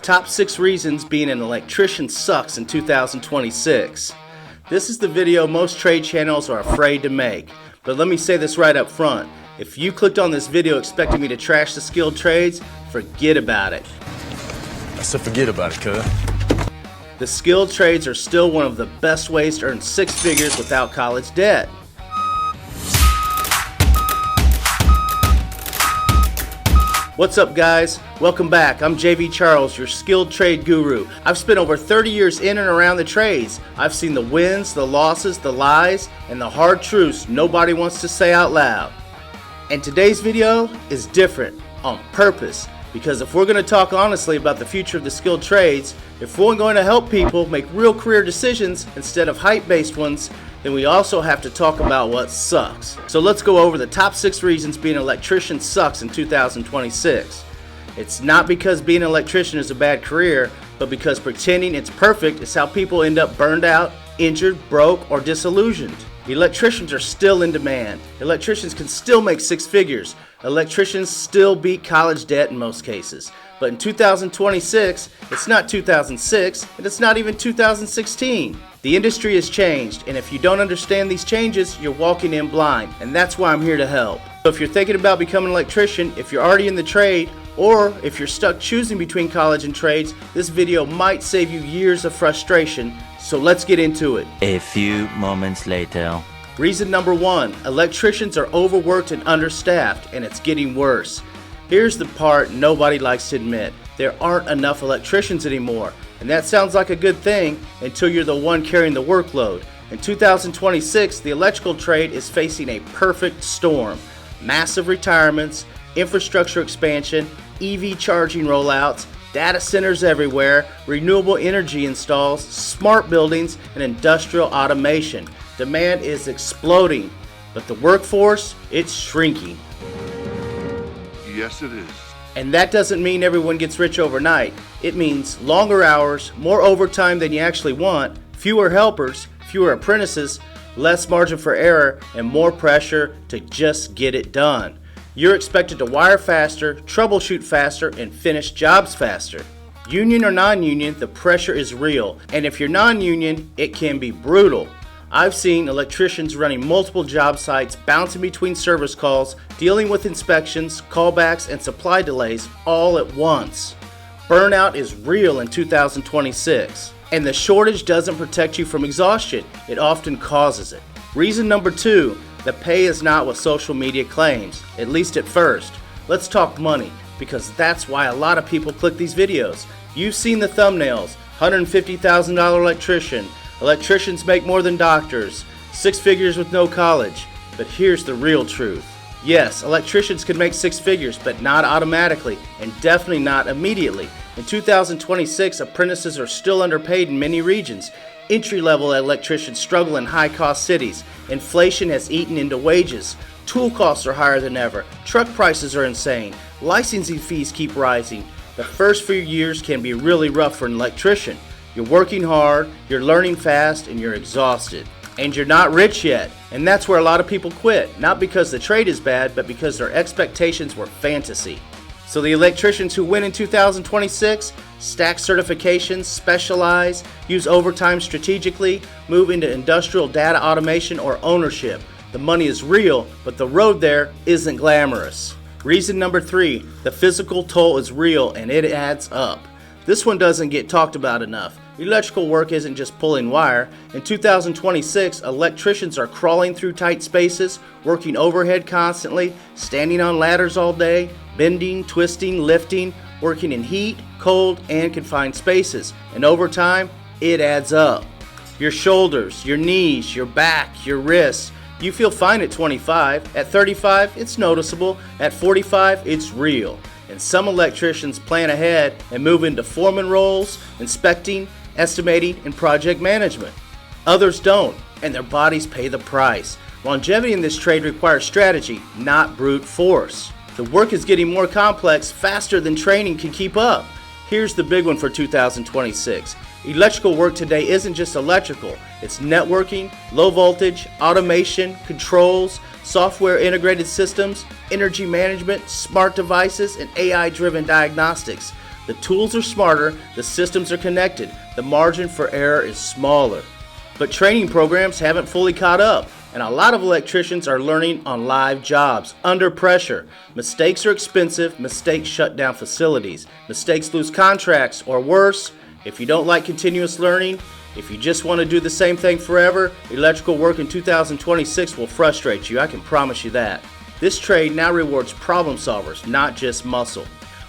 Top 6 reasons being an electrician sucks in 2026. This is the video most trade channels are afraid to make. But let me say this right up front. If you clicked on this video expecting me to trash the skilled trades, forget about it. I said forget about it, cuz. The skilled trades are still one of the best ways to earn 6 figures without college debt. What's up, guys? Welcome back. I'm JV Charles, your skilled trade guru. I've spent over 30 years in and around the trades. I've seen the wins, the losses, the lies, and the hard truths nobody wants to say out loud. And today's video is different on purpose, because if we're going to talk honestly about the future of the skilled trades, if we're going to help people make real career decisions instead of hype-based ones, then we also have to talk about what sucks. So let's go over the top 6 reasons being an electrician sucks in 2026. It's not because being an electrician is a bad career, but because pretending it's perfect is how people end up burned out, injured, broke, or disillusioned. Electricians are still in demand. Electricians can still make 6 figures. Electricians still beat college debt in most cases. But in 2026, it's not 2006, and it's not even 2016. The industry has changed, and if you don't understand these changes, you're walking in blind, and that's why I'm here to help. So if you're thinking about becoming an electrician, if you're already in the trade, or if you're stuck choosing between college and trades, this video might save you years of frustration, so let's get into it. A few moments later. Reason number 1, electricians are overworked and understaffed, and it's getting worse. Here's the part nobody likes to admit. There aren't enough electricians anymore, and that sounds like a good thing until you're the one carrying the workload. In 2026, the electrical trade is facing a perfect storm. Massive retirements, infrastructure expansion, EV charging rollouts, data centers everywhere, renewable energy installs, smart buildings, and industrial automation. Demand is exploding, but the workforce, it's shrinking. Yes, it is. And that doesn't mean everyone gets rich overnight. It means longer hours, more overtime than you actually want, fewer helpers, fewer apprentices, less margin for error, and more pressure to just get it done. You're expected to wire faster, troubleshoot faster, and finish jobs faster. Union or non-union, the pressure is real. And if you're non-union, it can be brutal. I've seen electricians running multiple job sites, bouncing between service calls, dealing with inspections, callbacks, and supply delays all at once. Burnout is real in 2026, and the shortage doesn't protect you from exhaustion. It often causes it. Reason number 2, the pay is not what social media claims, at least at first. Let's talk money, because that's why a lot of people click these videos. You've seen the thumbnails, $150,000 electrician, electricians make more than doctors, 6 figures with no college. But here's the real truth. Yes, electricians can make 6 figures, but not automatically, and definitely not immediately. In 2026, apprentices are still underpaid in many regions. Entry-level electricians struggle in high-cost cities. Inflation has eaten into wages. Tool costs are higher than ever. Truck prices are insane. Licensing fees keep rising. The first few years can be really rough for an electrician. You're working hard, you're learning fast, and you're exhausted. And you're not rich yet. And that's where a lot of people quit. Not because the trade is bad, but because their expectations were fantasy. So the electricians who win in 2026, stack certifications, specialize, use overtime strategically, move into industrial data automation or ownership. The money is real, but the road there isn't glamorous. Reason number 3, the physical toll is real and it adds up. This one doesn't get talked about enough. Electrical work isn't just pulling wire. In 2026, electricians are crawling through tight spaces, working overhead constantly, standing on ladders all day, bending, twisting, lifting, working in heat, cold, and confined spaces. And over time, it adds up. Your shoulders, your knees, your back, your wrists. You feel fine at 25. At 35, it's noticeable. At 45, it's real. And some electricians plan ahead and move into foreman roles, inspecting, estimating, and project management. Others don't, and their bodies pay the price. Longevity in this trade requires strategy, not brute force. The work is getting more complex faster than training can keep up. Here's the big one for 2026. Electrical work today isn't just electrical. It's networking, low voltage, automation, controls, software integrated systems, energy management, smart devices, and AI-driven diagnostics. The tools are smarter, the systems are connected, the margin for error is smaller. But training programs haven't fully caught up, and a lot of electricians are learning on live jobs, under pressure. Mistakes are expensive, mistakes shut down facilities, mistakes lose contracts, or worse, if you don't like continuous learning, if you just want to do the same thing forever, electrical work in 2026 will frustrate you, I can promise you that. This trade now rewards problem solvers, not just muscle.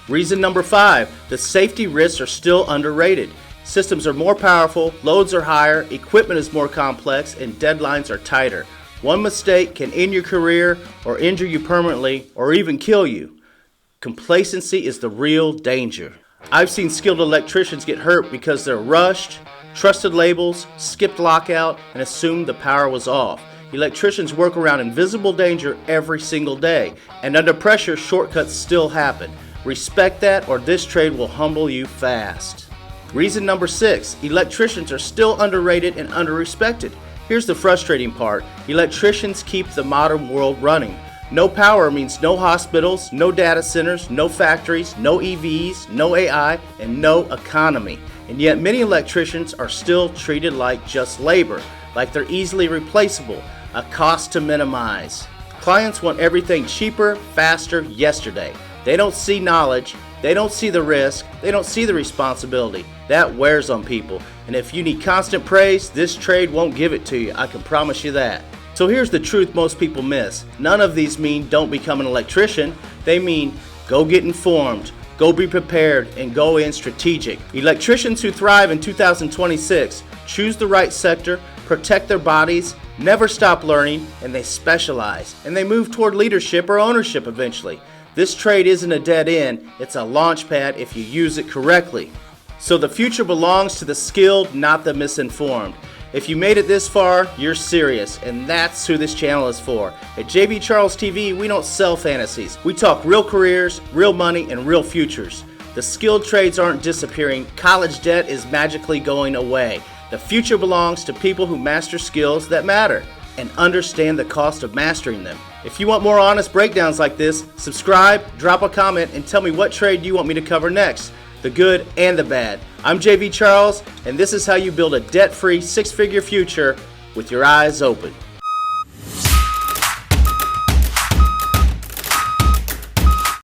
Reason number 5, the safety risks are still underrated. Systems are more powerful, loads are higher, equipment is more complex, and deadlines are tighter. One mistake can end your career or injure you permanently or even kill you. Complacency is the real danger. I've seen skilled electricians get hurt because they're rushed, trusted labels, skipped lockout, and assumed the power was off. Electricians work around invisible danger every single day, and under pressure, shortcuts still happen. Respect that, or this trade will humble you fast. Reason number 6, electricians are still underrated and underrespected. Here's the frustrating part. Electricians keep the modern world running. No power means no hospitals, no data centers, no factories, no EVs, no AI, and no economy. And yet many electricians are still treated like just labor, like they're easily replaceable, a cost to minimize. Clients want everything cheaper, faster, yesterday. They don't see knowledge, they don't see the risk, they don't see the responsibility. That wears on people. And if you need constant praise, this trade won't give it to you, I can promise you that. So here's the truth most people miss. None of these mean don't become an electrician. They mean go get informed, go be prepared, and go in strategic. Electricians who thrive in 2026 choose the right sector, protect their bodies, never stop learning, and they specialize. And they move toward leadership or ownership eventually. This trade isn't a dead end, it's a launch pad if you use it correctly. So the future belongs to the skilled, not the misinformed. If you made it this far, you're serious, and that's who this channel is for. At JV Charles TV, we don't sell fantasies. We talk real careers, real money, and real futures. The skilled trades aren't disappearing. College debt is magically going away. The future belongs to people who master skills that matter and understand the cost of mastering them. If you want more honest breakdowns like this, subscribe, drop a comment, and tell me what trade you want me to cover next. The good and the bad. I'm JV Charles, and this is how you build a debt-free, 6-figure future with your eyes open.